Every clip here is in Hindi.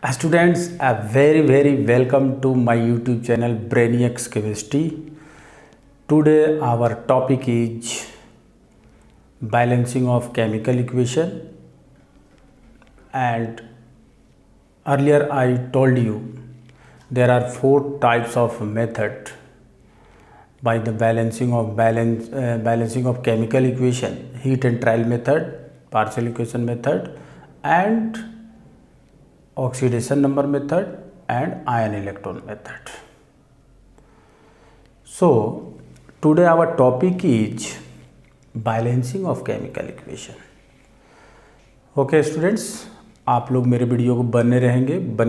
Students, a very welcome to my YouTube channel Brainiacs Chemistry. Today our topic is balancing of chemical equation, and earlier I told you there are four types of method by the balancing of chemical equation: heat and trial method, partial equation method, and oxidation number method and ion electron method. So today our topic is balancing of chemical equation. Okay students, आप लोग मेरे वीडियो को बने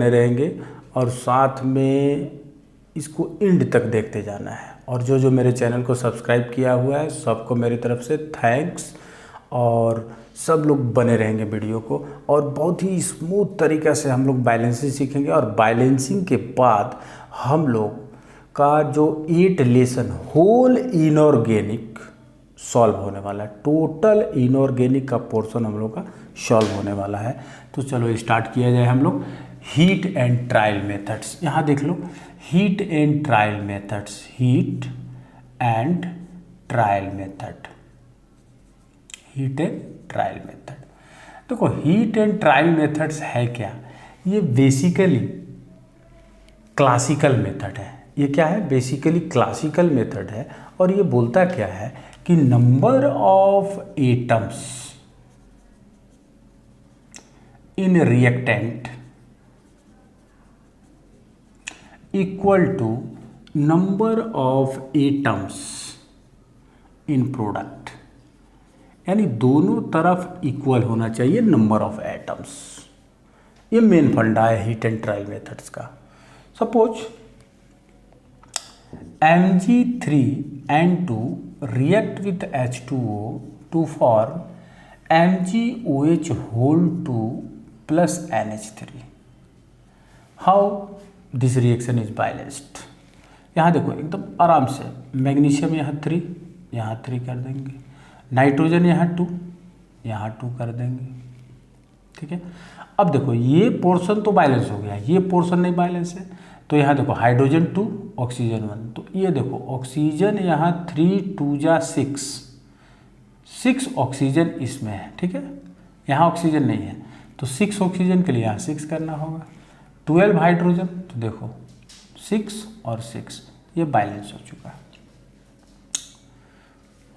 रहेंगे और साथ में इसको एंड तक देखते जाना है। और जो मेरे चैनल को सब्सक्राइब किया हुआ है सबको मेरी तरफ से थैंक्स, और सब लोग बने रहेंगे वीडियो को। और बहुत ही स्मूथ तरीक़ा से हम लोग बैलेंसिंग सीखेंगे, और बैलेंसिंग के बाद हम लोग का जो 8 लेसन होल इनऑर्गेनिक सॉल्व होने वाला है। टोटल इनऑर्गेनिक का पोर्शन हम लोग का सॉल्व होने वाला है। तो चलो स्टार्ट किया जाए हम लोग हीट एंड ट्रायल मेथड्स। यहाँ देख लो, hit and trial methods, hit and trial method, hit and trial method. देखो, हीट एंड ट्रायल मेथड्स है क्या? ये बेसिकली क्लासिकल मेथड है। ये क्या है? बेसिकली क्लासिकल मेथड है। और ये बोलता क्या है कि number of atoms in reactant equal to number of atoms in product, यानी दोनों तरफ इक्वल होना चाहिए नंबर ऑफ एटम्स। ये मेन फंडा है हीट एंड ट्रायल मेथड्स का। Suppose Mg3N2 react with H2O to form MgOH whole 2 plus NH3. How this reaction is balanced? यहाँ देखो एकदम आराम से, मैग्नीशियम यहाँ 3 कर देंगे, नाइट्रोजन यहाँ 2 कर देंगे, ठीक है। अब देखो ये पोर्शन तो बैलेंस हो गया, ये पोर्शन नहीं बैलेंस है। तो यहाँ देखो हाइड्रोजन 2 ऑक्सीजन 1, तो ये देखो ऑक्सीजन यहाँ 3 2 जा 6 ऑक्सीजन इसमें है, ठीक है। यहाँ ऑक्सीजन नहीं है तो 6 ऑक्सीजन के लिए यहाँ 6 करना होगा। 12 हाइड्रोजन, तो देखो 6 और 6, ये बैलेंस हो चुका है।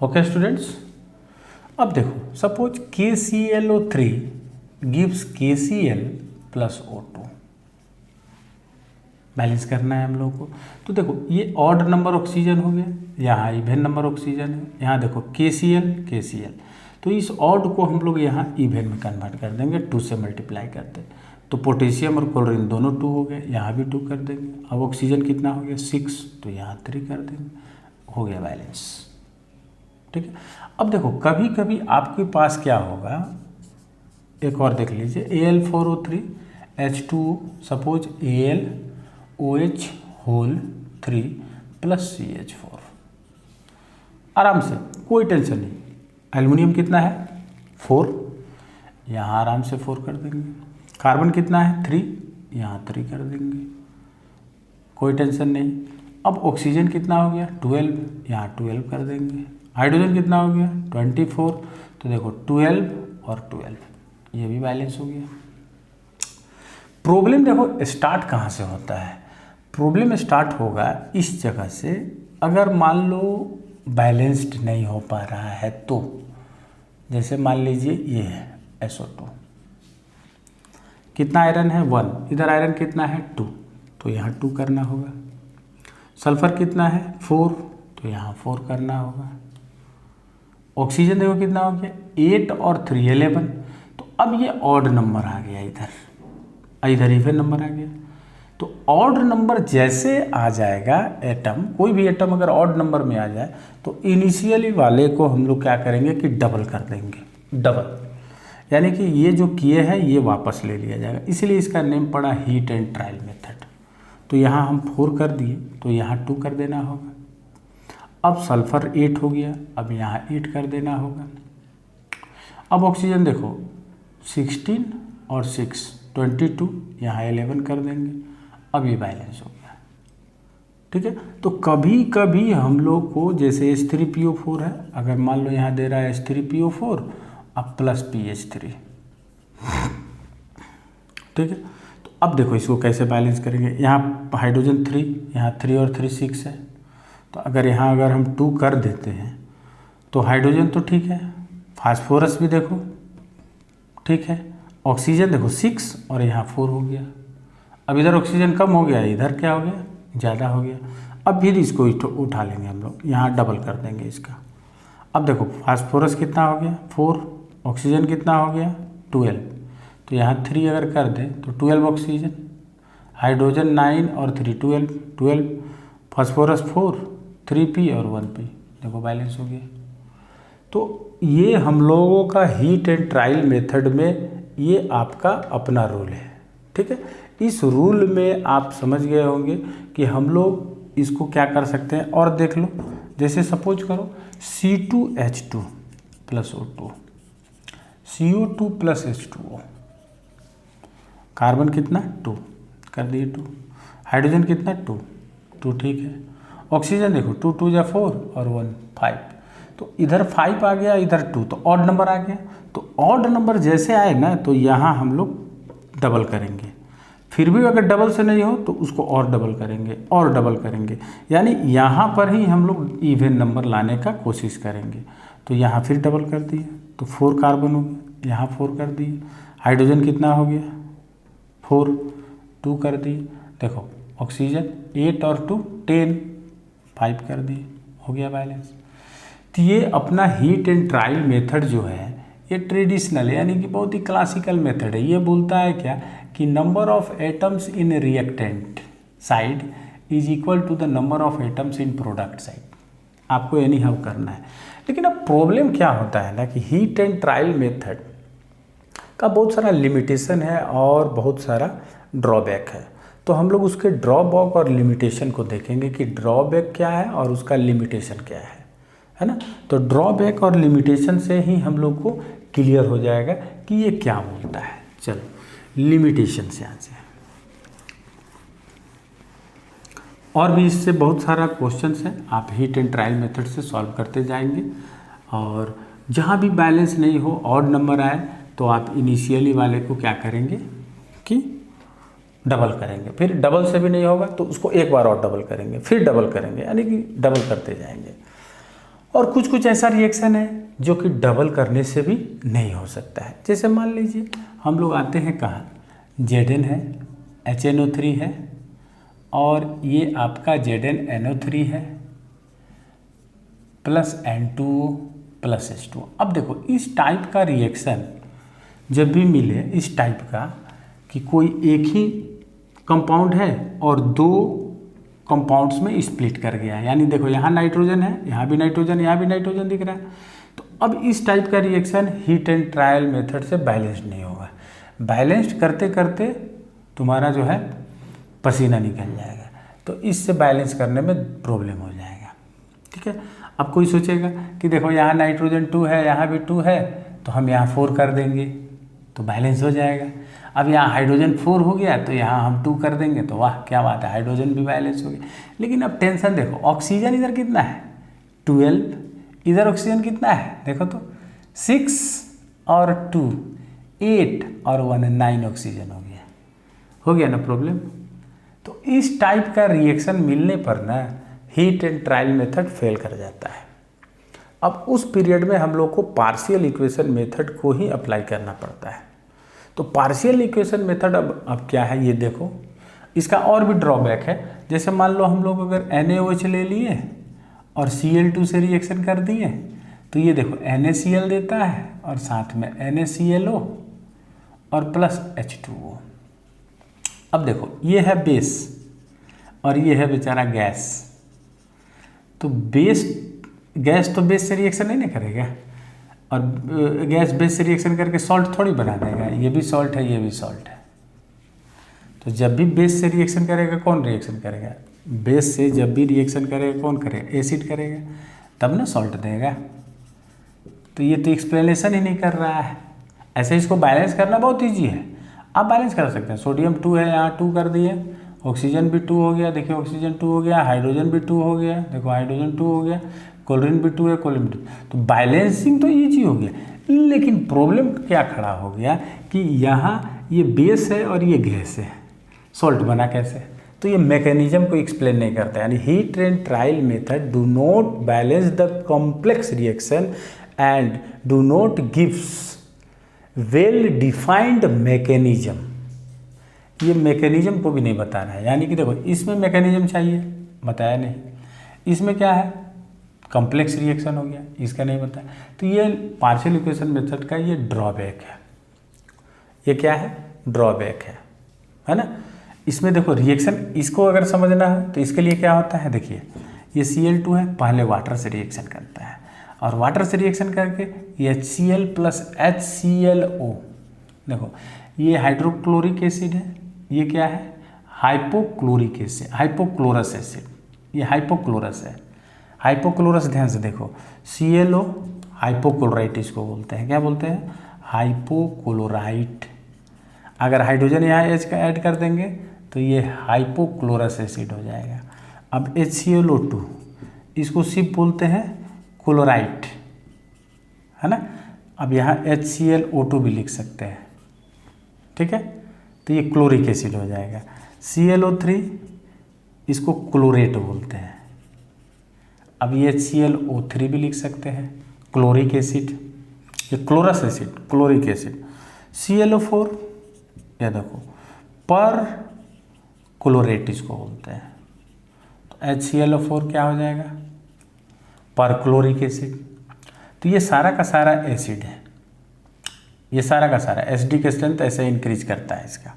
ओके स्टूडेंट्स, अब देखो suppose KClO3 gives KCl plus O2, balance करना है हम लोगों को। तो देखो ये ऑड नंबर ऑक्सीजन हो गया, यहाँ इवन नंबर ऑक्सीजन है। यहाँ देखो KCl, तो इस ऑड को हम लोग यहाँ इवन में कन्वर्ट कर देंगे, 2 से मल्टीप्लाई करते। तो पोटेशियम और क्लोरीन दोनों 2 हो गए, यहाँ भी 2 कर देंगे। अब ऑक्सीजन कितना हो गया 6, तो यहाँ 3 कर देंगे, हो गया बैलेंस, ठीक है। अब देखो कभी कभी आपके पास क्या होगा, एक और देख लीजिए, Al4O3 H2O, suppose AlOH whole 3 plus CH4, आराम से, कोई टेंशन नहीं। एल्युमिनियम कितना है 4, यहाँ आराम से 4 कर देंगे। कार्बन कितना है 3, यहाँ 3 कर देंगे, कोई टेंशन नहीं। अब ऑक्सीजन कितना हो गया 12, यहाँ 12 कर देंगे। हाइड्रोजन कितना हो गया 24, तो देखो 12 और 12, ये भी बैलेंस हो गया। प्रॉब्लम देखो स्टार्ट कहाँ से होता है? प्रॉब्लम स्टार्ट होगा इस जगह से, अगर मान लो बैलेंस्ड नहीं हो पा रहा है तो, जैसे मान लीजिए ये है SO2, कितना आयरन है 1, इधर आयरन कितना है 2, तो यहाँ 2 करना होगा। सल्फर कितना है 4, तो यहाँ 4 करना होगा। ऑक्सीजन देखो कितना हो गया 8 और 3 11, तो अब ये ऑड नंबर आ गया, इधर इवन नंबर आ गया। तो ऑड नंबर जैसे आ जाएगा एटम, कोई भी एटम अगर ऑड नंबर में आ जाए तो इनिशियली वाले को हम लोग क्या करेंगे कि डबल कर देंगे, डबल, यानी कि ये जो किए हैं ये वापस ले लिया जाएगा। इसलिए इसका नेम पड़ा हीट एंड ट्रायल मेथड। तो यहाँ हम 4 कर दिए, तो यहाँ 2 कर देना होगा। अब सल्फर 8 हो गया, अब यहाँ 8 कर देना होगा। अब ऑक्सीजन देखो 16 और 6, 22, यहाँ 11 कर देंगे, अब ये बैलेंस हो गया। ठीक है, तो कभी कभी हम लोग को जैसे H3PO4 है, अगर मान लो यहाँ दे रहा है H3PO4 अब प्लस PH3, ठीक है। तो अब देखो इसको कैसे बैलेंस करेंगे, यहाँ हाइड्रोजन 3, यहाँ 3 और 3 6 है, तो अगर यहाँ अगर हम 2 कर देते हैं तो हाइड्रोजन तो ठीक है, फास्फोरस भी देखो ठीक है, ऑक्सीजन देखो 6 और यहाँ 4 हो गया। अब इधर ऑक्सीजन कम हो गया, इधर क्या हो गया, ज़्यादा हो गया। अब फिर इसको उठा लेंगे हम लोग, यहाँ डबल कर देंगे इसका। अब देखो फास्फोरस कितना हो गया 4, ऑक्सीजन कितना हो गया 12, तो यहाँ 3 अगर कर दें तो 12 ऑक्सीजन, हाइड्रोजन 9 और 3 12, फास्फोरस 4, 3p और 1p, देखो बैलेंस हो गया। तो ये हम लोगों का हीट एंड ट्रायल मेथड में ये आपका अपना रूल है। ठीक है, इस रूल में आप समझ गए होंगे कि हम लोग इसको क्या कर सकते हैं। और देख लो, जैसे सपोज करो C2H2 plus O2, CO2 plus H2O, carbon कितना 2 कर दिए 2, हाइड्रोजन कितना 2 ठीक है, ऑक्सीजन देखो 2 2 जा 4 और 1 5, तो इधर 5 आ गया, इधर 2, तो ऑड नंबर आ गया। तो ऑड नंबर जैसे आए ना तो यहाँ हम लोग डबल करेंगे, फिर भी अगर डबल से नहीं हो तो उसको और डबल करेंगे और डबल करेंगे, यानी यहाँ पर ही हम लोग इवन नंबर लाने का कोशिश करेंगे। तो यहाँ फिर डबल कर दिए तो 4 कार्बन हो गया, यहाँ 4 कर दिए, हाइड्रोजन कितना हो गया 4, 2 कर दिए, देखो ऑक्सीजन 8 और 2 10, 5 कर दिए, हो गया बैलेंस। तो ये अपना हीट एंड ट्रायल मेथड जो है ये ट्रेडिशनल है, यानी कि बहुत ही क्लासिकल मेथड है। ये बोलता है क्या कि number of atoms in reactant side is equal to the number of atoms in product side, आपको एनी हाउ करना है। लेकिन अब प्रॉब्लम क्या होता है ना कि हीट एंड ट्रायल मेथड का बहुत सारा लिमिटेशन है और बहुत सारा ड्रॉबैक है। तो हम लोग उसके ड्रॉबैक और लिमिटेशन को देखेंगे कि ड्रॉबैक क्या है और उसका लिमिटेशन क्या है ना। तो ड्रॉबैक और लिमिटेशन से ही हम लोग को क्लियर हो जाएगा कि ये क्या बोलता है। चलो लिमिटेशन से यहाँ से, और भी इससे बहुत सारा क्वेश्चंस हैं, आप हीट एंड ट्रायल मेथड से सॉल्व करते जाएंगे। और जहाँ भी बैलेंस नहीं हो, ऑड नंबर आए, तो आप इनिशियली वाले को क्या करेंगे कि डबल करेंगे, फिर डबल से भी नहीं होगा तो उसको एक बार और डबल करेंगे, फिर डबल करेंगे, यानी कि डबल करते जाएंगे। और कुछ कुछ ऐसा रिएक्शन है जो कि डबल करने से भी नहीं हो सकता है। जैसे मान लीजिए हम लोग आते हैं कहाँ, Zn है, HNO3 है, और ये आपका ZnNO3 है प्लस N2O प्लस H2O। अब देखो इस टाइप का रिएक्शन जब भी मिले, इस टाइप का कि कोई एक ही कंपाउंड है और 2 कंपाउंड्स में स्प्लिट कर गया है, यानी देखो यहाँ नाइट्रोजन है, यहाँ भी नाइट्रोजन, यहाँ भी नाइट्रोजन दिख रहा है, तो अब इस टाइप का reaction heat and trial method से बैलेंस्ड नहीं होगा। बैलेंस्ड करते करते तुम्हारा जो है पसीना निकल जाएगा, तो इससे बैलेंस करने में प्रॉब्लम हो जाएगा। ठीक है, अब कोई सोचेगा कि देखो यहाँ नाइट्रोजन 2 है, यहाँ भी 2 है, तो हम यहाँ 4 कर देंगे तो बैलेंस हो जाएगा। अब यहाँ हाइड्रोजन 4 हो गया तो यहाँ हम 2 कर देंगे तो वाह क्या बात है, हाइड्रोजन भी बैलेंस हो गया। लेकिन अब टेंशन देखो, ऑक्सीजन इधर कितना है 12, इधर ऑक्सीजन कितना है देखो तो 6 और 2 8 और 1 9 ऑक्सीजन हो गया ना प्रॉब्लम। तो इस टाइप का रिएक्शन मिलने पर ना heat and trial method fail कर जाता है। अब उस पीरियड में हम लोग को पार्शियल इक्वेशन मेथड को ही अप्लाई करना पड़ता है। तो पार्शियल इक्वेशन मेथड अब क्या है ये देखो, इसका और भी ड्रॉबैक है। जैसे मान लो हम लोग अगर NaOH ले लिए और Cl2 से रिएक्शन कर दिए, तो ये देखो NaCl देता है और साथ में NaClO और प्लस H2O। अब देखो ये है बेस और ये है बेचारा गैस, तो गैस तो बेस से रिएक्शन नहीं ना करेगा, और गैस बेस से रिएक्शन करके सॉल्ट थोड़ी बना देगा, ये भी सॉल्ट है, ये भी सॉल्ट है। तो जब भी बेस से रिएक्शन करेगा कौन रिएक्शन करेगा, बेस से जब भी रिएक्शन करेगा कौन करेगा, एसिड करेगा, तब ना सॉल्ट देगा। तो ये तो एक्सप्लेनेशन ही नहीं कर रहा है। ऐसे इसको बैलेंस करना बहुत ईजी है। आप बैलेंस कर सकते हैं। सोडियम 2 है, यहाँ 2 कर दिए, ऑक्सीजन भी 2 हो गया, देखिए ऑक्सीजन 2 हो गया, हाइड्रोजन भी 2 हो गया, देखो हाइड्रोजन 2 हो गया, क्लोरीन भी 2 है, क्लोरीन भी 2। तो बैलेंसिंग तो ईजी हो गया, लेकिन प्रॉब्लम क्या खड़ा हो गया कि यहाँ ये बेस है और ये गैस है, सॉल्ट बना कैसे? तो ये मैकेनिज्म को एक्सप्लेन नहीं करता है। यानी heat and trial method do not balance the complex reaction and do not gives well defined mechanism. ये मैकेनिज्म को भी नहीं बता रहा है। यानी कि देखो इसमें मैकेनिज्म चाहिए, बताया नहीं। इसमें क्या है, कॉम्प्लेक्स रिएक्शन हो गया, इसका नहीं बताया। तो ये पार्शियल इक्वेशन मेथड का ये ड्रॉबैक है। ये क्या है, ड्रॉबैक है ना। इसमें देखो रिएक्शन, इसको अगर समझना है तो इसके लिए क्या होता है, देखिए ये Cl2 है, पहले वाटर से रिएक्शन करता है और वाटर से रिएक्शन करके ये HCl प्लस HClO, देखो ये हाइड्रोक्लोरिक एसिड है, ये क्या है, हाइपोक्लोरिक एसिड, हाइपोक्लोरस एसिड, ये हाइपोक्लोरस है। हाइपोक्लोरस ध्यान से देखो, ClO हाइपोक्लोराइट इसको बोलते हैं, क्या बोलते हैं, हाइपोक्लोराइट। अगर हाइड्रोजन यहाँ H का ऐड कर देंगे तो ये हाइपोक्लोरस एसिड हो जाएगा। अब HClO2 इसको सिर्फ बोलते हैं क्लोराइट, है ना। अब यहाँ HClO2 भी लिख सकते हैं, ठीक है। तो ये क्लोरिक एसिड हो जाएगा। ClO3 इसको क्लोरेट बोलते हैं। अब ये HClO3 भी लिख सकते हैं, क्लोरिक एसिड, ये chlorous acid, chloric acid. ClO4 या देखो पर क्लोरेट इसको बोलते हैं। तो HClO4 क्या हो जाएगा, पर क्लोरिक एसिड। तो ये सारा का सारा एसिड है, ये सारा का सारा एसिडिक स्ट्रेंथ ऐसे इंक्रीज करता है इसका।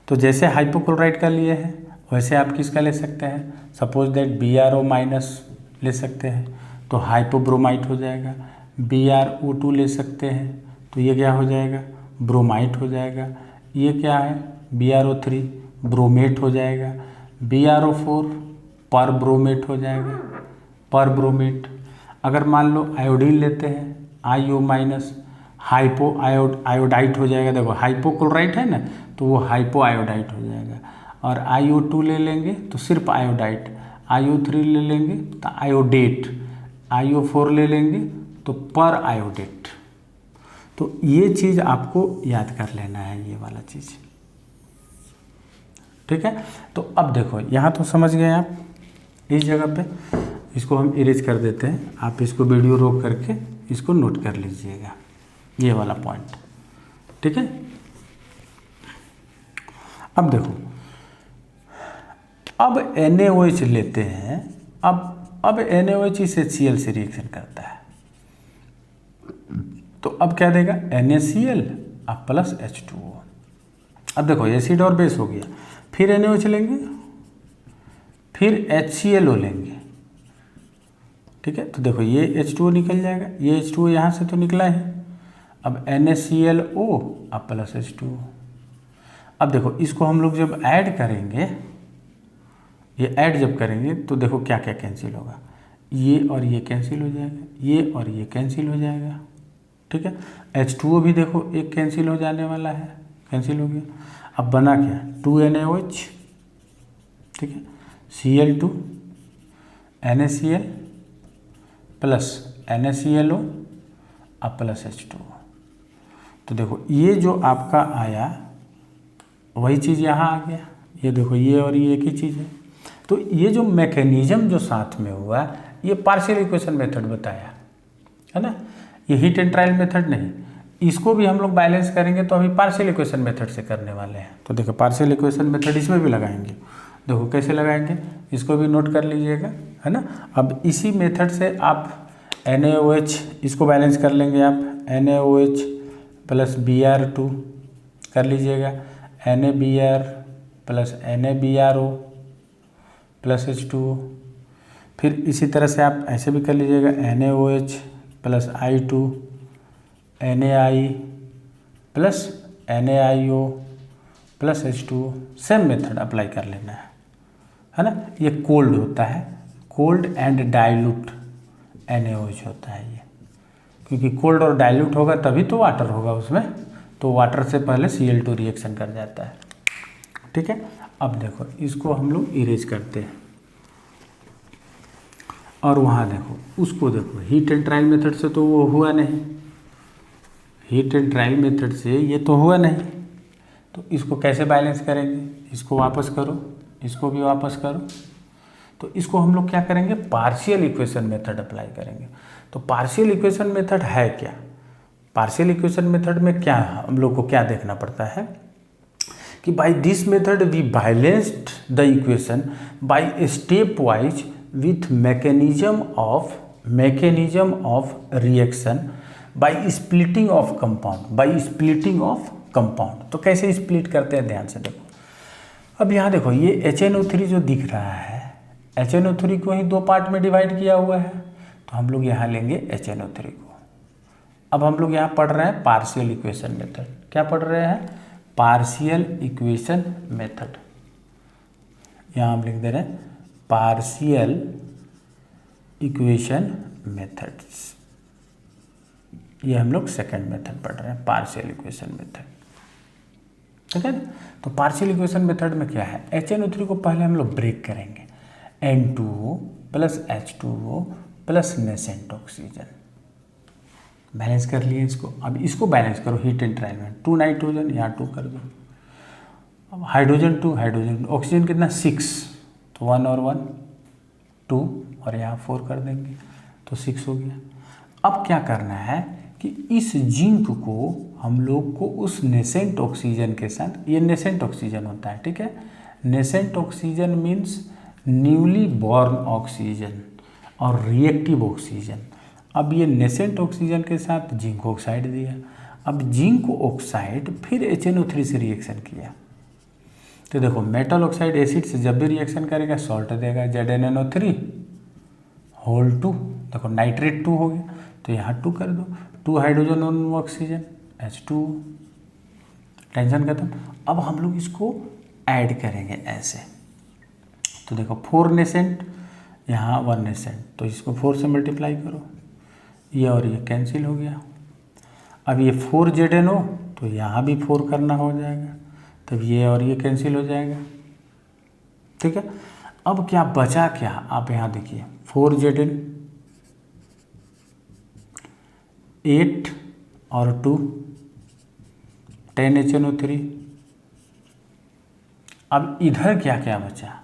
तो जैसे हाइपोक्लोराइट का लिए है वैसे आप किसका ले सकते हैं, सपोज दैट BrO माइनस ले सकते हैं तो हाइपोब्रोमाइट हो जाएगा। BrO2 ले सकते हैं तो ये क्या हो जाएगा, ब्रोमाइट हो जाएगा। ये क्या है, BrO3 ब्रोमेट हो जाएगा। BrO4 पर ब्रोमेट हो जाएगा, पर ब्रोमेट। अगर मान लो आयोडीन लेते हैं, IO माइनस, हाइपो आयोडाइट हो जाएगा। देखो हाइपोक्लोराइट है ना, तो वो हाइपो आयोडाइट हो जाएगा। और IO2 ले लेंगे तो सिर्फ आयोडाइट, IO3 ले लेंगे तो आयोडेट, IO4 ले लेंगे तो पर आयोडेट। तो ये चीज़ आपको याद कर लेना है, ये वाला चीज़, ठीक है। तो अब देखो यहाँ तो समझ गए आप, इस जगह पे इसको हम इरेज कर देते हैं। आप इसको वीडियो रोक करके इसको नोट कर लीजिएगा, ये वाला पॉइंट, ठीक है। अब देखो, अब NaOH लेते हैं। अब NaOH इस HCl से रिएक्शन करता है तो अब क्या देगा, NaCl अब प्लस H2O। अब देखो एसिड और बेस हो गया, फिर NaOH लेंगे, फिर HClO लेंगे, ठीक है। तो देखो ये H2O निकल जाएगा, ये H2O यहाँ से तो निकला है। अब NaClO अब प्लस H2O। अब देखो इसको हम लोग जब ऐड करेंगे, ये ऐड जब करेंगे तो देखो क्या क्या कैंसिल होगा, ये और ये कैंसिल हो जाएगा, ये और ये कैंसिल हो जाएगा, ठीक है। H2O भी देखो एक कैंसिल हो जाने वाला है, कैंसिल हो गया। अब बना क्या, 2NaOH, ठीक है, Cl2 NaCl प्लस NaClO अब प्लस H2O। तो देखो ये जो आपका आया वही चीज़ यहाँ आ गया। ये देखो ये और ये एक ही चीज़ है। तो ये जो मैकेनिज्म जो साथ में हुआ, ये पार्शियल इक्वेशन मेथड बताया है ना, ये हीट एंड ट्रायल मेथड नहीं। इसको भी हम लोग बैलेंस करेंगे तो अभी पार्शियल इक्वेशन मेथड से करने वाले हैं। तो देखो पार्शियल इक्वेशन मेथड इसमें भी लगाएंगे, देखो कैसे लगाएंगे, इसको भी नोट कर लीजिएगा, है ना। अब इसी मेथड से आप NaOH इसको बैलेंस कर लेंगे, आप NaOH प्लस Br2 कर लीजिएगा, NaBr plus NaBrO plus H2O। फिर इसी तरह से आप ऐसे भी कर लीजिएगा, NaOH plus I2 NaI plus NaIO plus H2O। Same method apply कर लेना है ना। ये कोल्ड होता है, कोल्ड एंड डाइल्यूट NaOH होता है ये, क्योंकि कोल्ड और डाइल्यूट होगा तभी तो वाटर होगा उसमें। तो वाटर से पहले Cl2 रिएक्शन कर जाता है। ठीक है, अब देखो इसको हम लोग इरेज करते हैं और वहाँ देखो उसको देखो हीट एंड ट्रायल मेथड से तो वो हुआ नहीं, हीट एंड ट्रायल मेथड से ये तो हुआ नहीं, तो इसको कैसे बैलेंस करेंगे? इसको वापस करो, इसको भी वापस करो, तो इसको हम लोग क्या करेंगे? पार्शियल इक्वेशन मेथड अप्लाई करेंगे। तो पार्शियल इक्वेशन मेथड है क्या? पार्शियल इक्वेशन मेथड में क्या हम लोग को क्या देखना पड़ता है कि by this method we balanced the equation by stepwise with mechanism of reaction by splitting of compound. तो कैसे स्प्लिट करते हैं ध्यान से देखो। अब यहाँ देखो ये HNO3 जो दिख रहा है, HNO3 को ही 2 पार्ट में डिवाइड किया हुआ है, तो हम लोग यहाँ लेंगे HNO3 को। अब हम लोग यहाँ पढ़ रहे हैं पार्शियल इक्वेशन मेथड। क्या पढ़ रहे हैं? Partial equation method. यहाँ हम लिख दे रहे हैं पार्शियल इक्वेशन मेथड्स। ये हम लोग सेकंड मेथड पढ़ रहे हैं, पार्शियल इक्वेशन मेथड। ठीक है, तो पार्शियल इक्वेशन मेथड में क्या है? HNO3 को पहले हम लोग ब्रेक करेंगे, N2O plus H2O plus nascent oxygen. Balance कर लिए इसको। अब इसको बैलेंस करो हीट एंड ट्रायल में, 2 नाइट्रोजन यहाँ 2 कर दो। अब हाइड्रोजन 2 हाइड्रोजन, ऑक्सीजन कितना 6, तो 1 और 1 2 और यहाँ 4 कर देंगे तो 6 हो गया। अब क्या करना है कि इस जिंक को हम लोग को उस नेसेंट ऑक्सीजन के साथ, ये नेसेंट ऑक्सीजन होता है, ठीक है, nascent oxygen means newly born oxygen और रिएक्टिव ऑक्सीजन। अब ये नेसेंट ऑक्सीजन के साथ जिंक ऑक्साइड दिया, अब जिंक ऑक्साइड फिर HNO3 से रिएक्शन किया, तो देखो मेटल ऑक्साइड एसिड से जब भी रिएक्शन करेगा सॉल्ट देगा, ZnNO3 होल 2, देखो नाइट्रेट 2 हो गया, तो यहाँ 2 कर दो, 2 हाइड्रोजन 1 ऑक्सीजन H2, टेंशन खत्म। अब हम लोग इसको ऐड करेंगे ऐसे, तो देखो 4 नेसेंट यहाँ 1 नेसेंट, तो इसको 4 से मल्टीप्लाई करो, ये और ये कैंसिल हो गया। अब ये 4 ZnO, तो यहाँ भी 4 करना हो जाएगा, तब ये और ये कैंसिल हो जाएगा। ठीक है, अब क्या बचा? क्या आप यहाँ देखिए 4 Zn 8 और 2 10 HNO3। अब इधर क्या क्या बचा?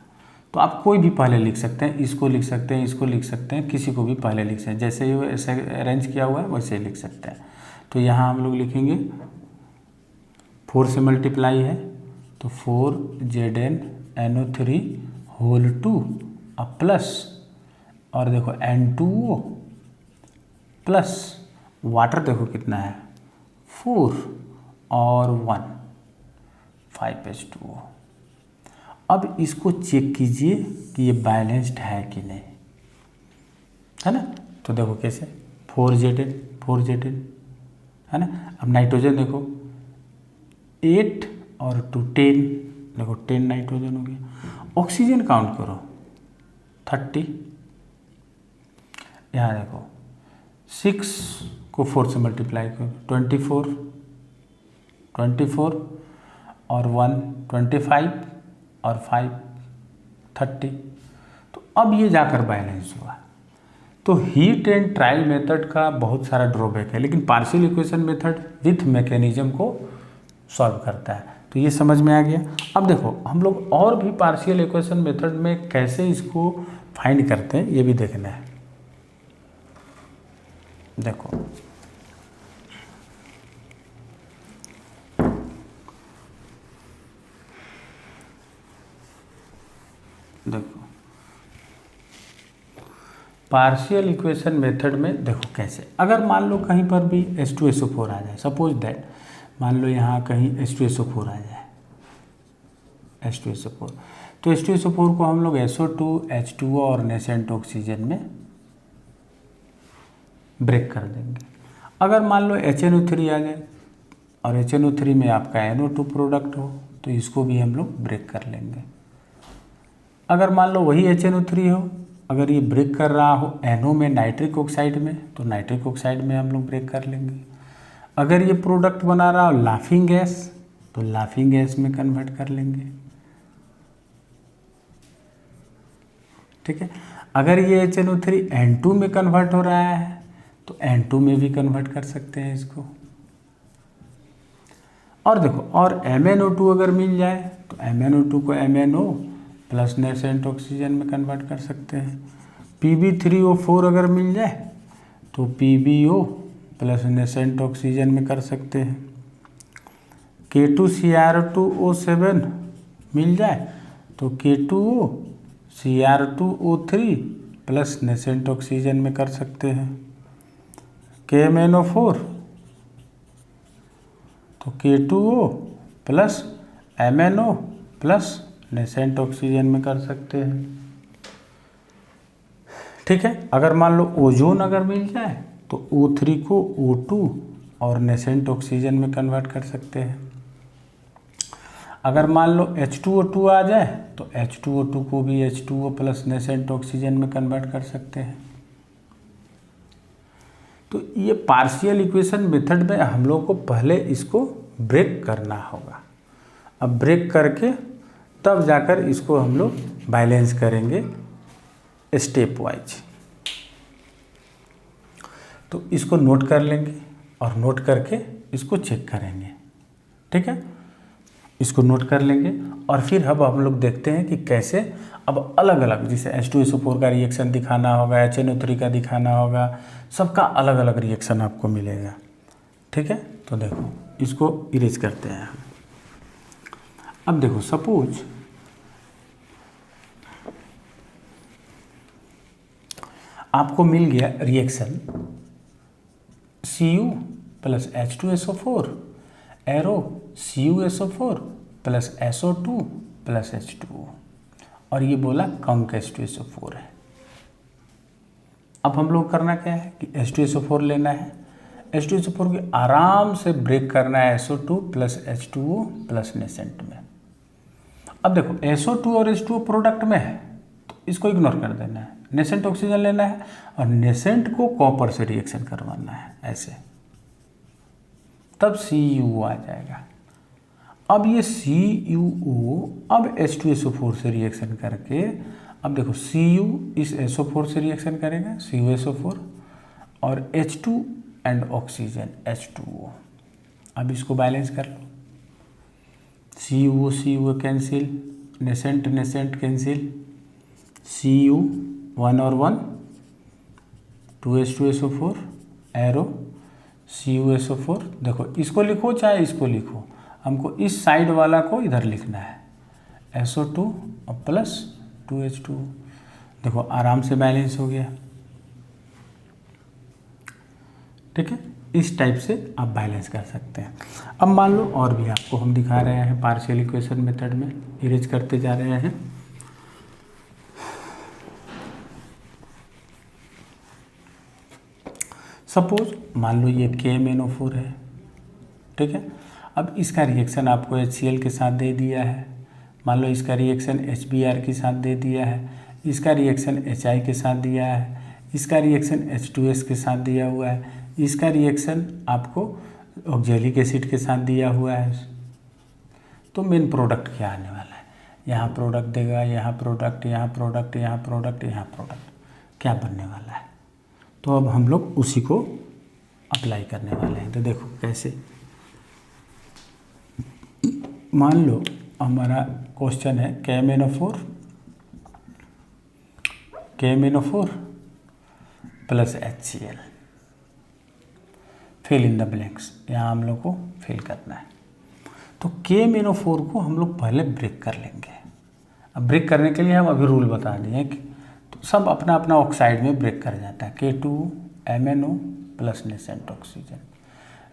तो आप कोई भी पहले लिख सकते हैं, इसको लिख सकते हैं, इसको लिख सकते हैं, किसी को भी पहले लिख सकते हैं, जैसे ये ऐसे अरेंज किया हुआ है वैसे ही लिख सकते हैं। तो यहाँ हम लोग लिखेंगे 4 से मल्टीप्लाई है तो 4 ZnNO3 होल 2 अब प्लस, और देखो N2O प्लस वाटर देखो कितना है 4 और 1 5H2O। अब इसको चेक कीजिए कि ये बैलेंस्ड है कि नहीं, है ना। तो देखो कैसे 4 Zn है ना। अब नाइट्रोजन देखो 8 और 2 10, देखो 10 नाइट्रोजन हो गया। ऑक्सीजन काउंट करो 30, यहाँ देखो 6 को 4 से मल्टीप्लाई करो 24 और 1 25 और 5 30, तो अब ये जाकर बैलेंस हुआ। तो हीट एंड ट्रायल मेथड का बहुत सारा ड्रॉबैक है, लेकिन partial equation method with mechanism को सॉल्व करता है। तो ये समझ में आ गया। अब देखो हम लोग और भी पार्शियल इक्वेशन मेथड में कैसे इसको फाइंड करते हैं ये भी देखना है। देखो पार्शियल इक्वेशन मेथड में देखो कैसे, अगर मान लो कहीं पर भी H2SO4 आ जाए, सपोज दैट मान लो यहाँ कहीं H2SO4 आ जाए, H2SO4, तो H2SO4 को हम लोग SO2 H2O और नेसेंट ऑक्सीजन में ब्रेक कर देंगे। अगर मान लो HNO3 आ जाए और HNO3 में आपका NO2 प्रोडक्ट हो तो इसको भी हम लोग ब्रेक कर लेंगे। अगर मान लो वही HNO3 हो, अगर ये ब्रेक कर रहा हो NO में नाइट्रिक ऑक्साइड में, तो नाइट्रिक ऑक्साइड में हम लोग ब्रेक कर लेंगे। अगर ये प्रोडक्ट बना रहा हो लाफिंग गैस तो लाफिंग गैस में कन्वर्ट कर लेंगे, ठीक है। अगर ये HNO3 N2 में कन्वर्ट हो रहा है तो N2 में भी कन्वर्ट कर सकते हैं इसको। और देखो, और MnO2 अगर मिल जाए तो MnO2 को MnO प्लस नेसेंट ऑक्सीजन में कन्वर्ट कर सकते हैं। Pb3O4 अगर मिल जाए तो PbO प्लस नेसेंट ऑक्सीजन में कर सकते हैं। K2Cr2O7 मिल जाए तो K2O Cr2O3 plus nascent oxygen में कर सकते हैं। KMnO4 तो K2O plus MnO plus nascent oxygen में कर सकते हैं, ठीक है। अगर मान लो ओजोन अगर मिल जाए तो O3 को O2 और नेसेंट ऑक्सीजन में कन्वर्ट कर सकते हैं। अगर मान लो H2O2 आ जाए तो H2O2 को भी H2O प्लस नेसेंट ऑक्सीजन में कन्वर्ट कर सकते हैं। तो ये पार्शियल इक्वेशन मेथड में हम लोग को पहले इसको ब्रेक करना होगा। अब ब्रेक करके तब जाकर इसको हम लोग बैलेंस करेंगे स्टेप वाइज। तो इसको नोट कर लेंगे और नोट करके इसको चेक करेंगे, ठीक है। इसको नोट कर लेंगे और फिर अब हम लोग देखते हैं कि कैसे अब अलग अलग, जैसे H2SO4 का रिएक्शन दिखाना होगा, HNO3 का दिखाना होगा, सबका अलग अलग रिएक्शन आपको मिलेगा, ठीक है। तो देखो इसको इरेज करते हैं हम। अब देखो सपोज आपको मिल गया reaction Cu plus H2SO4 arrow CuSO4 plus SO2 plus H2O, और ये बोला कंक H2SO4 है। अब हम लोग करना क्या है कि H2SO4 लेना है, H2SO4 को आराम से ब्रेक करना है SO2 plus H2O plus nascent में। अब देखो SO2 और H2O प्रोडक्ट में है तो इसको इग्नोर कर देना है, नेसेंट ऑक्सीजन लेना है और नेसेंट को कॉपर से रिएक्शन करवाना है ऐसे, तब CuO आ जाएगा। अब ये CuO अब H2SO4 से रिएक्शन करके, अब देखो Cu इस SO4 से रिएक्शन करेगा CuSO4 और H2 एंड ऑक्सीजन H2O। अब इसको बैलेंस कर लो, CuO cancel, nascent nascent cancel, Cu 1 और 1 2H2SO4 एरो CuSO4। देखो इसको लिखो चाहे इसको लिखो, हमको इस साइड वाला को इधर लिखना है SO2 और प्लस 2H2। देखो आराम से बैलेंस हो गया, ठीक है। इस टाइप से आप बैलेंस कर सकते हैं। अब मान लो और भी आपको हम दिखा रहे हैं पार्शियल इक्वेशन मेथड में, इरेज करते जा रहे हैं। सपोज मान लो ये KMnO4 है, ठीक है। अब इसका रिएक्शन आपको HCl के साथ दे दिया है, मान लो इसका रिएक्शन HBr के साथ दे दिया है, इसका रिएक्शन HI के साथ दिया है, इसका रिएक्शन H2S के साथ दिया हुआ है, इसका रिएक्शन आपको ऑक्जेलिक एसिड के साथ दिया हुआ है। तो मेन प्रोडक्ट क्या आने वाला है, यहाँ प्रोडक्ट देगा, यहाँ प्रोडक्ट, यहाँ प्रोडक्ट, यहाँ प्रोडक्ट, यहाँ प्रोडक्ट, क्या बनने वाला है। तो अब हम लोग उसी को अप्लाई करने वाले हैं। तो देखो कैसे, मान लो हमारा क्वेश्चन है KMnO4 plus HCl, fill in the blanks, यहाँ हम लोग को फिल करना है। तो KMnO4 को हम लोग पहले ब्रेक कर लेंगे। अब ब्रेक करने के लिए हम अभी रूल बता दिए कि तो सब अपना अपना ऑक्साइड में ब्रेक कर जाता है, K2MnO प्लस नेसेंट ऑक्सीजन।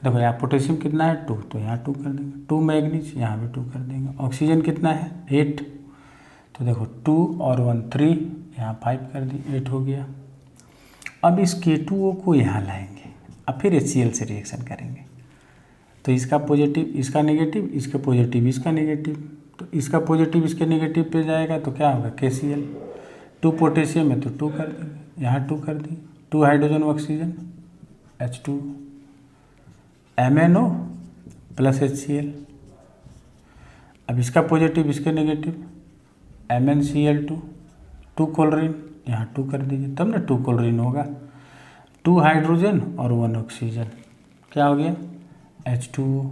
देखो यहाँ पोटेशियम कितना है 2, तो यहाँ 2 कर देंगे, 2 मैग्नीज यहाँ भी 2 कर देंगे। ऑक्सीजन कितना है 8, तो देखो 2 और 1 3, यहाँ 5 कर दी, 8 हो गया। अब इस K2O को यहाँ लाएंगे, अब फिर HCl से रिएक्शन करेंगे। तो इसका पॉजिटिव इसका नेगेटिव, इसका पॉजिटिव इसका नेगेटिव, तो इसका पॉजिटिव इसके नेगेटिव पे जाएगा तो क्या होगा KCl। 2 पोटेशियम है तो 2 कर देंगे, यहाँ 2 कर दी, 2 hydrogen oxygen H2, MnO plus HCl। अब इसका पॉजिटिव इसके नेगेटिव, MnCl2, 2 क्लोरीन, यहाँ 2 कर दीजिए तब ना 2 क्लोरीन होगा, 2 हाइड्रोजन और 1 ऑक्सीजन, क्या हो गया H2O।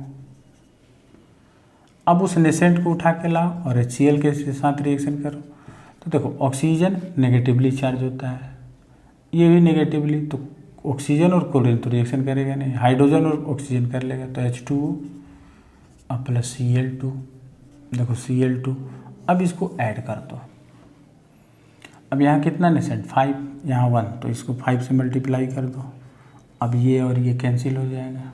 अब उस नेसेंट को उठा के लाओ और HCl के साथ रिएक्शन करो, तो देखो ऑक्सीजन नेगेटिवली चार्ज होता है, ये भी नेगेटिवली, तो ऑक्सीजन और क्लोरीन तो रिएक्शन करेगा नहीं, हाइड्रोजन और ऑक्सीजन कर लेगा, तो H2O अब प्लस Cl2, देखो Cl2। अब इसको ऐड कर दो, अब यहाँ कितना नेसेंट 5, यहाँ 1, तो इसको 5 से मल्टीप्लाई कर दो, अब ये और ये कैंसिल हो जाएगा।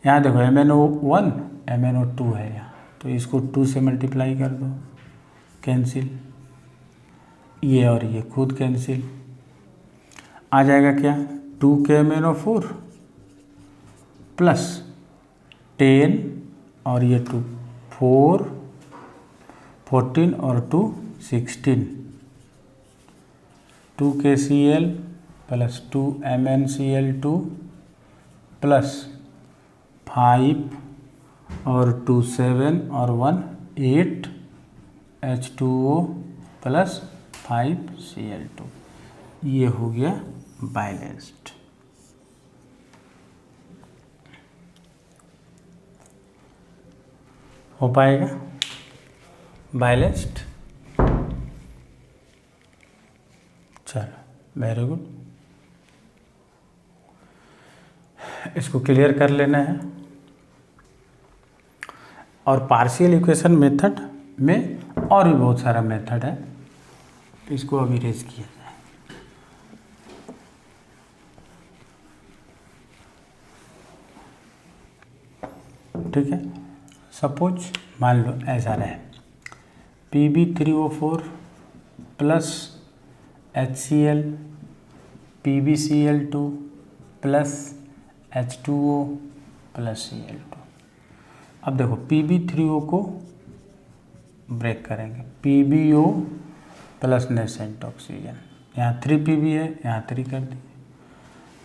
यहाँ देखो MnO1 MnO2 है यहाँ, तो इसको 2 से मल्टीप्लाई कर दो, कैंसिल, ये और ये खुद कैंसिल, आ जाएगा क्या 2KMnO4 प्लस 10 और ये 2 4 14 और 2 16, 2KCl प्लस 2MnCl2 प्लस 5 और 2 7 और 1 8 H2O प्लस 5Cl2, ये हो गया बैलेंस्ड। हो पाएगा बैलेंस्ड। चलो वेरी गुड, इसको क्लियर कर लेना है। और पार्शियल इक्वेशन मेथड में और भी बहुत सारा मेथड है, इसको अभी रेज किया जाए। ठीक है, सपोज मान लो ऐसा रहे Pb3O4 plus HCl PbCl2 plus H2O plus Cl2। अब देखो Pb3O को ब्रेक करेंगे, PbO प्लस नेसेंट ऑक्सीजन, यहाँ 3 Pb है, यहाँ 3 कर दिए,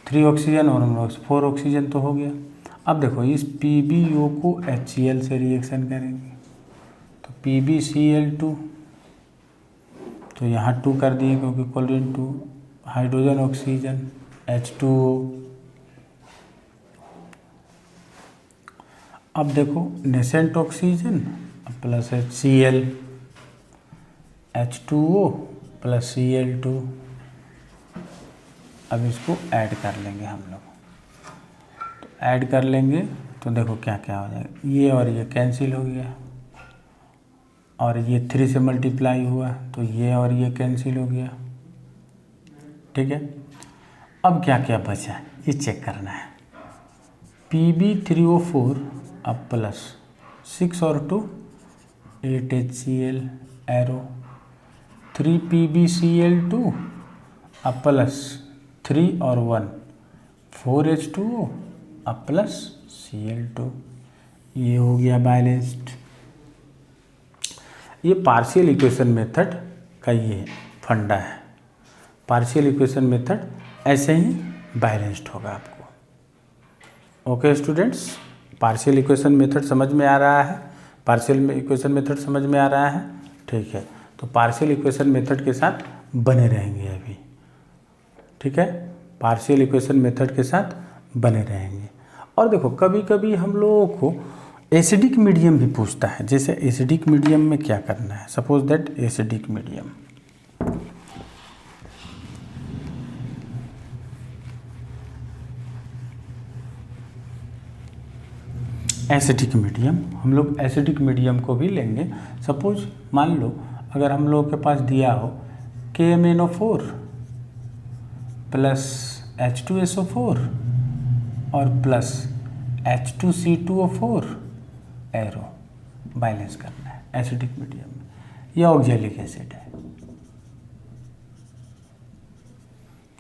3 ऑक्सीजन और 4 ऑक्सीजन तो हो गया। अब देखो इस PbO को HCl से रिएक्शन करेंगे, तो PbCl2, तो यहाँ 2 कर दिए क्योंकि क्लोरीन 2, हाइड्रोजन ऑक्सीजन H2O। अब देखो nascent oxygen plus HCl, H2O plus Cl2। अब इसको ऐड कर लेंगे हम लोग, तो ऐड कर लेंगे तो देखो क्या क्या हो जाएगा, ये और ये कैंसिल हो गया, और ये 3 से मल्टीप्लाई हुआ तो ये और ये कैंसिल हो गया। ठीक है, अब क्या क्या बचा है ये चेक करना है। Pb3O4 अब प्लस 6 और 2 8 HCl एरो, 3 PbCl2 अब प्लस 3 और 1 4 H2O अब प्लस Cl2, ये हो गया बैलेंस्ड। ये पार्शियल इक्वेशन मेथड का ये फंडा है, पार्शियल इक्वेशन मेथड ऐसे ही बैलेंस्ड होगा आपको। Okay students, partial equation method समझ में आ रहा है, पार्शियल इक्वेशन मेथड समझ में आ रहा है। ठीक है, तो पार्शियल इक्वेशन मेथड के साथ बने रहेंगे अभी। ठीक है, पार्शियल इक्वेशन मेथड के साथ बने रहेंगे। और देखो कभी कभी हम लोगों को एसिडिक मीडियम भी पूछता है, जैसे एसिडिक मीडियम में क्या करना है। Suppose that acidic medium, acidic medium, हम लोग एसिडिक मीडियम को भी लेंगे। सपोज मान लो अगर हम लोग के पास दिया हो KMnO4 प्लस H2SO4 और प्लस H2C2O4 एरो, बैलेंस करना है एसिडिक मीडियम में, यह ऑक्जेलिक एसिड है।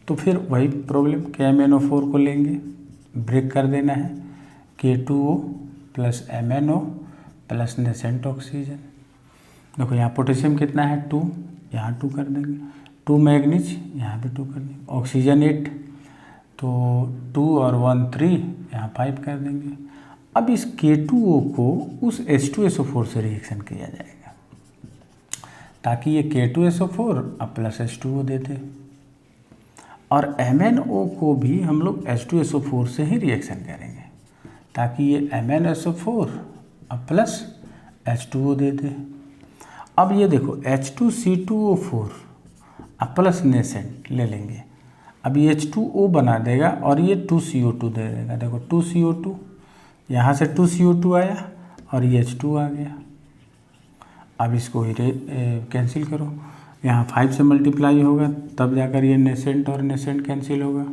तो फिर वही प्रॉब्लम, KMnO4 को लेंगे, ब्रेक कर देना है, K2O plus MnO plus nascent oxygen. देखो यहाँ पोटेशियम कितना है 2, यहाँ 2 कर देंगे, 2 मैग्नीज यहाँ भी 2 कर देंगे, ऑक्सीजन 8, तो 2 और 1 3, यहाँ 5 कर देंगे। अब इस K2O को उस H2SO4 से रिएक्शन किया जाएगा ताकि ये K2SO4 अब प्लस H2O दे दे, और MnO को भी हम लोग H2SO4 से ही रिएक्शन करेंगे ताकि ये MnSO4 अब प्लस H2O दे दे। अब ये देखो H2C2O4 अब प्लस नेसेंट ले लेंगे, अब ये H2O बना देगा और ये 2CO2 दे देगा। देखो 2CO2, यहाँ से 2CO2 आया और ये H2 आ गया। अब इसको कैंसिल करो, यहाँ 5 से मल्टीप्लाई होगा तब जाकर ये नेसेंट और नेसेंट कैंसिल होगा,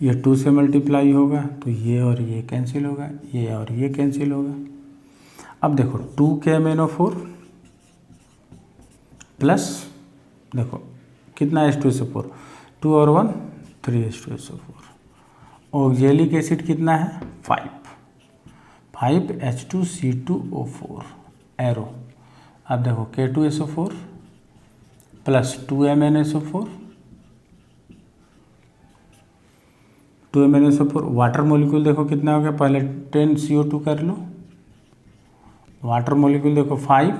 ये 2 से मल्टीप्लाई होगा तो ये और ये कैंसिल होगा, ये और ये कैंसिल होगा। अब देखो 2KMnO4 प्लस देखो कितना H2SO4, 2 और 1 3 H2SO4, ऑक्जेलिक एसिड कितना है 5 H2C2O4 एरो। अब देखो K2SO4 plus 2MnSO4, 2MnSO4 water molecule देखो कितना हो गया, पहले 10 CO2 कर लो, वाटर मॉलिक्यूल देखो 5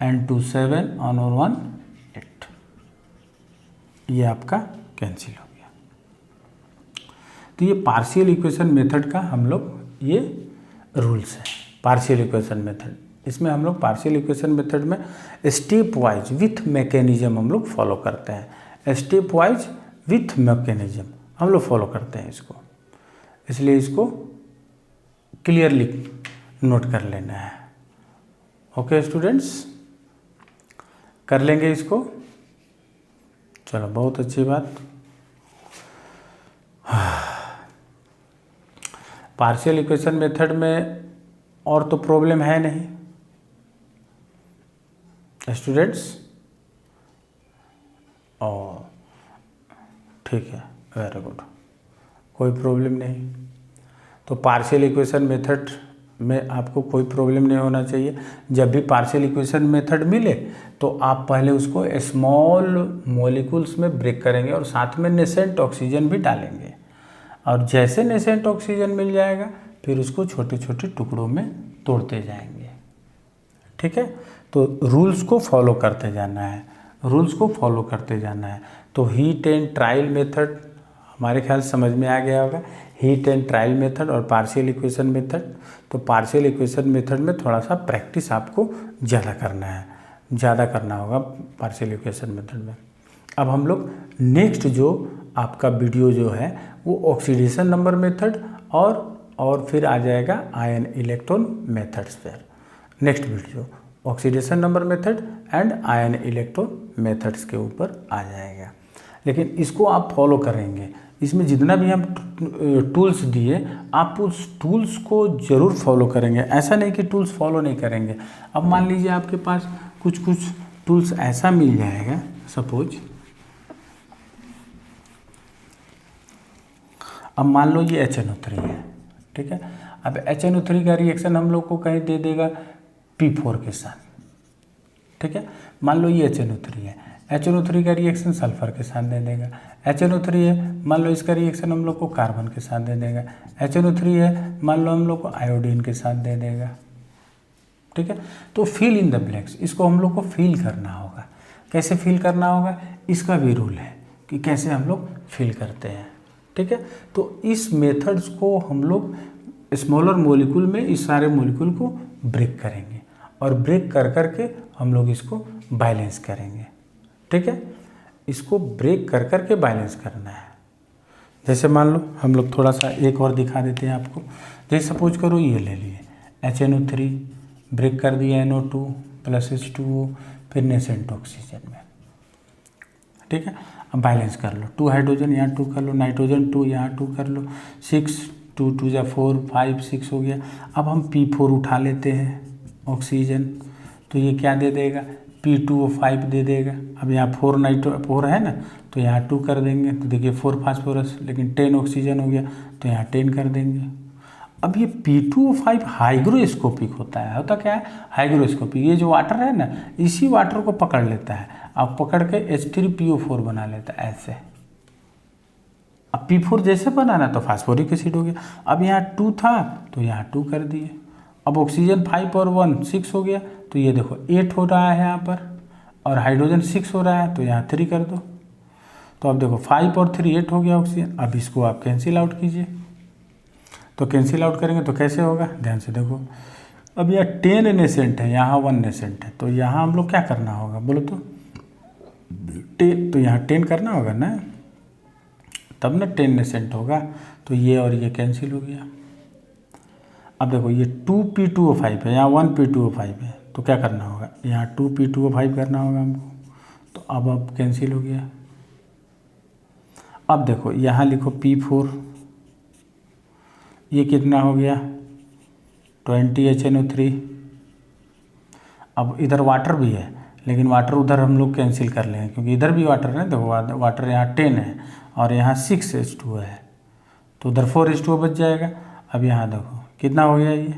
N2 7 और 1 8, ये आपका कैंसिल हो गया। तो ये पार्शियल इक्वेशन मेथड का हम लोग ये रूल्स है, पार्शियल इक्वेशन मेथड। इसमें हम लोग पार्शियल इक्वेशन मेथड में स्टेप वाइज विथ मैकेनिज्म हम लोग फॉलो करते हैं, स्टेप वाइज विथ मैकेनिज्म हम लोग फॉलो करते हैं इसको, इसलिए इसको क्लियरली नोट कर लेना है। ओके स्टूडेंट्स, कर लेंगे इसको, चलो बहुत अच्छी बात। पार्शियल इक्वेशन मेथड में और तो प्रॉब्लम है नहीं स्टूडेंट्स, और ठीक है, वेरी गुड, कोई प्रॉब्लम नहीं। तो पार्शियल इक्वेशन मेथड में आपको कोई प्रॉब्लम नहीं होना चाहिए। जब भी पार्शियल इक्वेशन मेथड मिले तो आप पहले उसको स्मॉल मॉलिक्यूल्स में ब्रेक करेंगे और साथ में नेसेंट ऑक्सीजन भी डालेंगे, और जैसे नेसेंट ऑक्सीजन मिल जाएगा फिर उसको छोटे छोटे टुकड़ों में तोड़ते जाएंगे। ठीक है, तो रूल्स को फॉलो करते जाना है, रूल्स को फॉलो करते जाना है। तो हीट एंड ट्रायल मेथड हमारे ख्याल समझ में आ गया होगा, हीट एंड ट्रायल मेथड और पार्शियल इक्वेशन मेथड। तो पार्शियल इक्वेशन मेथड में थोड़ा सा प्रैक्टिस आपको ज़्यादा करना है, ज़्यादा करना होगा पार्शियल इक्वेशन मेथड में। अब हम लोग नेक्स्ट जो आपका वीडियो जो है वो ऑक्सीडेशन नंबर मेथड और फिर आ जाएगा आयन इलेक्ट्रॉन मेथड्स पर। Next video oxidation number method and ion electron methods के ऊपर आ जाएगा। लेकिन इसको आप फॉलो करेंगे, इसमें जितना भी हम टूल्स दिए आप उस टूल्स को ज़रूर फॉलो करेंगे, ऐसा नहीं कि टूल्स फॉलो नहीं करेंगे। अब मान लीजिए आपके पास कुछ टूल्स ऐसा मिल जाएगा, सपोज अब मान लो ये HNO3 है, ठीक है। अब HNO3 का रिएक्शन हम लोग को कहीं दे देगा P4 के साथ, ठीक है। मान लो ये HNO3 है, HNO3 का रिएक्शन सल्फर के साथ दे देगा। HNO3 है, मान लो इसका रिएक्शन हम लोग को कार्बन के साथ दे देगा। HNO3 है, मान लो हम लोग को आयोडीन के साथ दे देगा, ठीक है। तो फिल इन द ब्लैंक्स, इसको हम लोग को फिल करना होगा। कैसे फिल करना होगा, इसका भी रूल है कि कैसे हम लोग फिल करते हैं, ठीक है। तो इस मेथड्स को हम लोग स्मॉलर मॉलिक्यूल में इस सारे मॉलिक्यूल को ब्रेक करेंगे और ब्रेक कर करके हम लोग इसको बैलेंस करेंगे, ठीक है। इसको ब्रेक कर करके बैलेंस करना है। जैसे मान लो हम लोग थोड़ा सा एक और दिखा देते हैं आपको। जैसे सपोज करो ये ले लिए HNO3 ब्रेक कर दिया NO2 प्लस H2O फिर नेसेंट ऑक्सीजन में, ठीक है। अब बैलेंस कर लो, 2 हाइड्रोजन यहाँ 2 कर लो, नाइट्रोजन 2 यहाँ 2 कर लो, 6 2 2 जा 4 5 6 हो गया। अब हम P4 उठा लेते हैं ऑक्सीजन, तो ये क्या दे देगा P2O5 दे देगा। अब यहाँ 4 है ना, तो यहाँ 2 कर देंगे, तो देखिए 4 फास्फोरस, लेकिन 10 ऑक्सीजन हो गया तो यहाँ 10 कर देंगे। अब ये P2O5 हाइग्रोस्कोपिक होता है, होता क्या है हाइग्रोस्कोपिक, ये जो वाटर है ना इसी वाटर को पकड़ लेता है, अब पकड़ के H3PO4 बना लेता है ऐसे, अब P4 जैसे बनाना तो फास्फोरिक एसिड हो गया। अब यहाँ 2 था तो यहाँ 2 कर दिए। अब ऑक्सीजन 5 और 1 6 हो गया, तो ये देखो 8 हो रहा है यहाँ पर, और हाइड्रोजन 6 हो रहा है तो यहाँ 3 कर दो। तो अब देखो 5 और 3 8 हो गया ऑक्सीजन। अब इसको आप कैंसिल आउट कीजिए, तो कैंसिल आउट करेंगे तो कैसे होगा, ध्यान से देखो। अब यह 10 नेसेंट है, यहाँ 1 नेसेंट है, तो यहाँ हम लोग क्या करना होगा बोलो तो 10, तो यहाँ 10 करना होगा ना, तब ना 10 नेसेंट होगा। तो ये और ये कैंसिल हो गया। अब देखो ये 2p2O5 है, यहाँ 1p2O5 है, तो क्या करना होगा, यहाँ 2p2O5 करना होगा हमको। तो अब कैंसिल हो गया। अब देखो यहाँ लिखो P4, ये कितना हो गया 20HNO3। अब इधर वाटर भी है, लेकिन वाटर उधर हम लोग कैंसिल कर लेंगे क्योंकि इधर भी वाटर है। देखो वाटर यहाँ 10 है और यहाँ 6H2O है, तो उधर 4H2O बच जाएगा। अब यहाँ देखो कितना हो गया, ये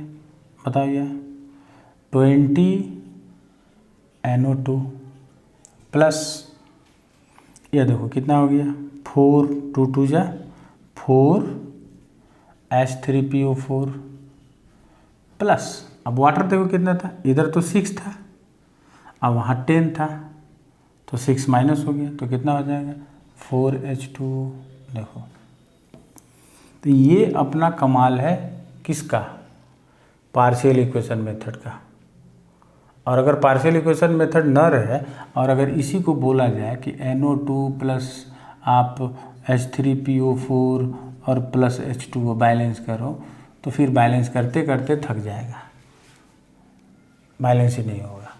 बताओ, ये 20NO2 प्लस ये देखो कितना हो गया 4 2 2 जा 4H3PO4 प्लस, अब वाटर देखो कितना था, इधर तो 6 था, अब वहाँ 10 था, तो 6 माइनस हो गया, तो कितना हो जाएगा 4H2O। देखो, तो ये अपना कमाल है किसका, पार्शियल इक्वेशन मेथड का। और अगर पार्शियल इक्वेशन मेथड न रहे और अगर इसी को बोला जाए कि NO2 प्लस आप H3PO4 और प्लस H2O बैलेंस करो, तो फिर बैलेंस करते करते थक जाएगा, बैलेंस ही नहीं होगा।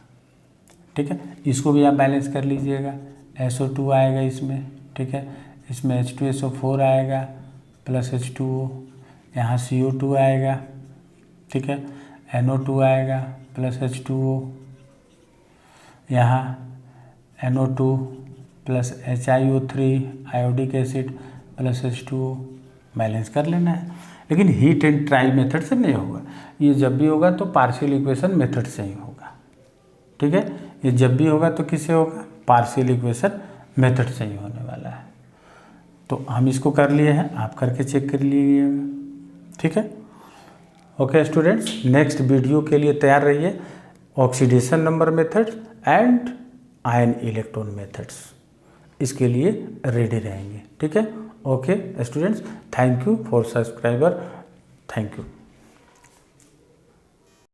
ठीक है, इसको भी आप बैलेंस कर लीजिएगा। SO2 आएगा इसमें, ठीक है, इसमें H2SO4 आएगा प्लस H2O, यहाँ CO2 आएगा, ठीक है, NO2 आएगा प्लस H2O, यहाँ NO2 plus HiO3 iodic acid plus H2O, balance कर लेना है। लेकिन हीट एंड ट्रायल मेथड से नहीं होगा, ये जब भी होगा तो पार्शियल इक्वेशन मेथड से ही होगा। ठीक है, ये जब भी होगा तो किससे होगा, पार्शियल इक्वेशन मेथड से ही होने वाला है। तो हम इसको कर लिए हैं, आप करके चेक कर लीजिएगा। ठीक है, ओके स्टूडेंट्स, नेक्स्ट वीडियो के लिए तैयार रहिए। Oxidation number method and ion electron methods, इसके लिए रेडी रहेंगे। ठीक है, okay students, thank you for subscriber, thank you.